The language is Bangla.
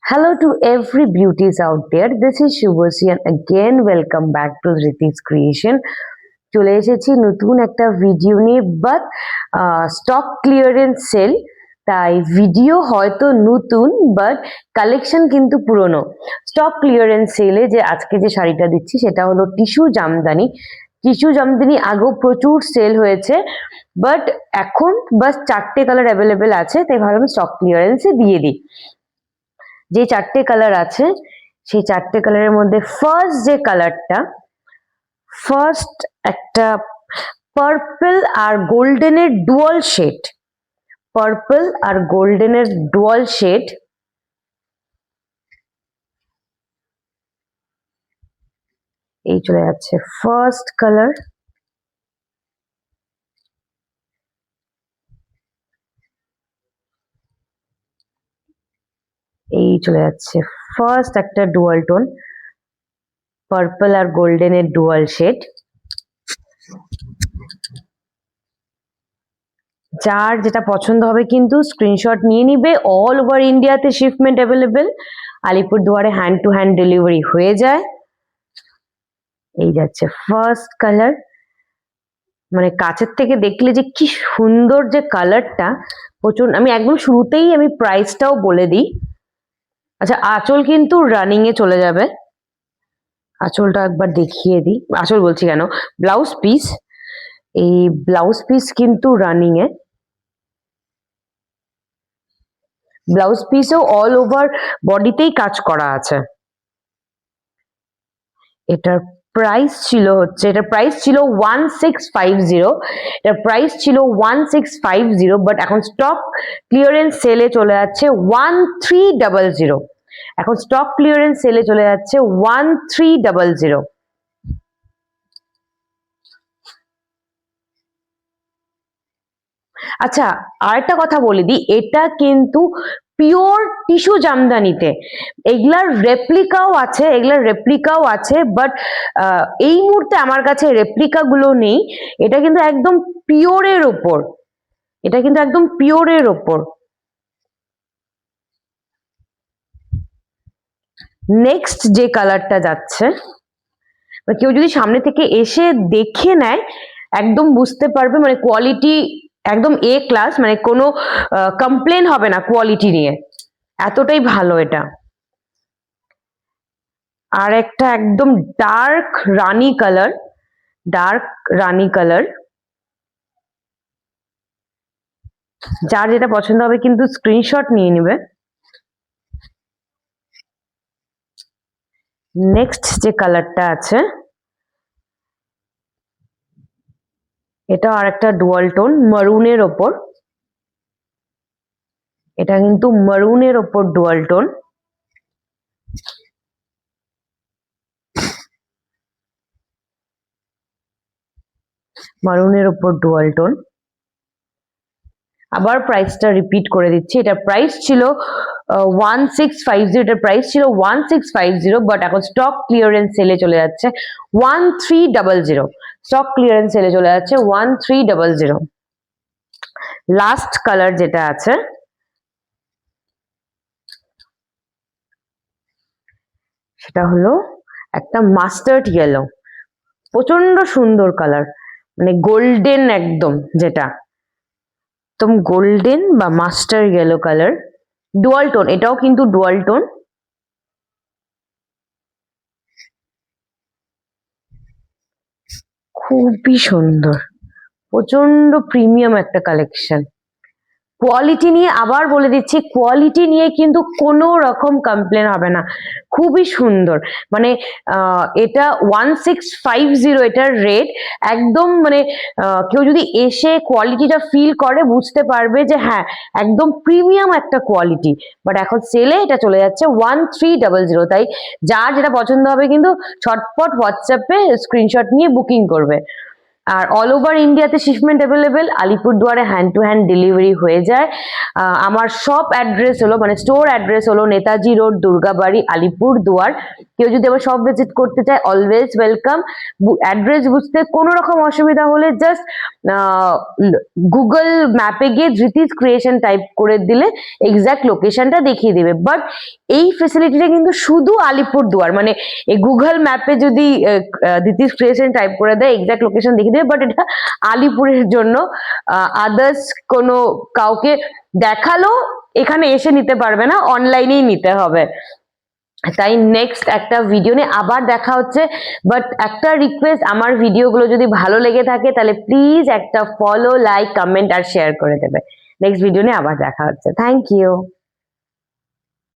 Hello to every beauties out there. This is Shubhasri and again welcome back to Riti's Creation. চলে এসেছি নতুন একটা ভিডিও নিয়ে বাট স্টক ক্লিয়ারেন্স সেল, তাই ভিডিও হয়তো নতুন বাট কালেকশন কিন্তু পুরনো। স্টক ক্লিয়ারেন্স সেলে যে আজকে যে শাড়িটা দিচ্ছি সেটা হলো টিস্যু জামদানি। টিস্যু জামদানি আগেও প্রচুর সেল হয়েছে বাট এখন বাস 4টে কালার অ্যাভেলেবেল আছে, তাই ভাবলাম স্টক ক্লিয়ারেন্সে দিয়ে দিই। যে 4টে কালার আছে সেই 4টে কালারের মধ্যে ফার্স্ট যে কালারটা, ফার্স্ট একটা পার্পল আর গোল্ডেনের ডুয়াল শেড, পার্পল আর গোল্ডেনের ডুয়াল শেড। এই চলে যাচ্ছে ফার্স্ট কালার। এই চলে যাচ্ছে ফার্স্ট একটা ডুয়াল টোন, পার্পল আর গোল্ডেনের ডুয়াল শেড। যার যেটা পছন্দ হবে কিন্তু স্ক্রিনশট নিয়ে নিবে। অল ওভার ইন্ডিয়াতে শিপমেন্ট অ্যাভেলেবেল, আলিপুরদুয়ারে হ্যান্ড টু হ্যান্ড ডেলিভারি হয়ে যায়। এই যাচ্ছে ফার্স্ট কালার, মানে কাছের থেকে দেখলে যে কি সুন্দর যে কালারটা, প্রচুর। আমি একদম শুরুতেই আমি প্রাইসটাও বলে দিই। আচ্ছা, আঁচল কিন্তু রানিং এ চলে যাবে। আঁচলটা একবার দেখিয়ে দিই, আঁচল বলছি কেন, ব্লাউজ পিস। এই ব্লাউজ পিস কিন্তু রানিং এ, ব্লাউজ পিসেও অল ওভার বডিতেই কাজ করা আছে। এটার প্রাইস ছিল হচ্ছে, এটার প্রাইস ছিল 1650, এটার প্রাইস ছিল 1650 বাট এখন স্টক ক্লিয়ারেন্স সেলে চলে যাচ্ছে 1300। এখন স্টক ক্লিয়ারেন্স সেলে চলে যাচ্ছে 1300। আচ্ছা, আরেকটা কথা বলে দিই, এটা কিন্তু পিওর টিস্যু জামদানিতে। এগুলার রেপ্লিকাও আছে বাট এই মুহূর্তে আমার কাছে রেপ্লিকা গুলো নেই। এটা কিন্তু একদম পিওরের ওপর, এটা কিন্তু একদম পিওরের ওপর। নেক্সট যে কালারটা যাচ্ছে, কেউ যদি সামনে থেকে এসে দেখে নেয় একদম বুঝতে পারবে, মানে কোয়ালিটি একদম এ ক্লাস, মানে কোনো কমপ্লেন হবে না কোয়ালিটি নিয়ে, এতটাই ভালো এটা। আর একটা একদম ডার্ক রানী কালার, ডার্ক রানী কালার। যার যেটা পছন্দ হবে কিন্তু স্ক্রিনশট নিয়ে নেবে। নেক্সট যে কালারটা আছে, এটা আর একটা ডুয়াল টোন মারুনের ওপর। এটা কিন্তু মারুনের ওপর ডুয়াল টোন। মারুনের ওপর ডুয়াল টোন। আবার প্রাইসটা রিপিট করে দিচ্ছি, এটার প্রাইস ছিল 1650, এটার প্রাইস ছিল 1650 বাট এখন স্টক ক্লিয়ারেন্স সেলে চলে যাচ্ছে 1300। স্টক ক্লিয়ারেন্স সেলে চলে যাচ্ছে 1300। লাস্ট কালার যেটা আছে, সেটা হলো একটা মাস্টার্ড ইয়েলো, প্রচন্ড সুন্দর কালার, মানে গোল্ডেন একদম, যেটা একদম গোল্ডেন বা master yellow colour, dual tone. এটাও কিন্তু ডুয়াল টোন। খুবই সুন্দর, প্রচন্ড প্রিমিয়াম একটা কালেকশন। কোয়ালিটি নিয়ে আবার বলে দিচ্ছি, কোয়ালিটি নিয়ে কিন্তু কোনো রকম কমপ্লেন হবে না, খুবই সুন্দর। মানে এটা 1650 এটার রেট একদম, মানে কেউ যদি এসে কোয়ালিটিটা ফিল করে বুঝতে পারবে যে হ্যাঁ একদম প্রিমিয়াম একটা কোয়ালিটি। বাট এখন সেলে এটা চলে যাচ্ছে 1300। তাই যার যেটা পছন্দ হবে কিন্তু ছটপট হোয়াটসঅ্যাপে স্ক্রিনশট নিয়ে বুকিং করবে। আর অল ওভার ইন্ডিয়াতে শিপমেন্ট অ্যাভেলেবেল, আলিপুরদুয়ারে হ্যান্ড টু হ্যান্ড ডেলিভারি হয়ে যায়। আমার শপ অ্যাড্রেস হলো, মানে স্টোর অ্যাড্রেস হলো নেতাজি রোড, দুর্গাবাড়ি, আলিপুরদুয়ার। কেউ যদি আমার শপ ভিজিট করতে চায়, অলওয়েজ ওয়েলকাম। অ্যাড্রেস বুঝতে কোনো রকম অসুবিধা হলে জাস্ট গুগল ম্যাপে গিয়ে ধৃতিস ক্রিয়েশন টাইপ করে দিলে এক্সাক্ট লোকেশনটা দেখিয়ে দেবে। বাট এই ফেসিলিটিটা কিন্তু শুধু আলিপুরদুয়ার, মানে এই গুগল ম্যাপে যদি ধৃতিস ক্রিয়েশন টাইপ করে দেয় এক্সাক্ট লোকেশন দেখিয়ে দেবে, বাট এটা আলিপুরের জন্য। আদার্স কোনো কাউকে দেখালো এখানে এসে নিতে পারবে না, অনলাইনেই নিতে হবে। তাই নেক্সট একটা ভিডিও নিয়ে আবার দেখা হচ্ছে। বাট একটা রিকোয়েস্ট, আমার ভিডিওগুলো যদি ভালো লেগে থাকে তাহলে প্লিজ একটা ফলো, লাইক, কমেন্ট আর শেয়ার করে দেবে। নেক্সট ভিডিও নিয়ে আবার দেখা হচ্ছে। Thank you.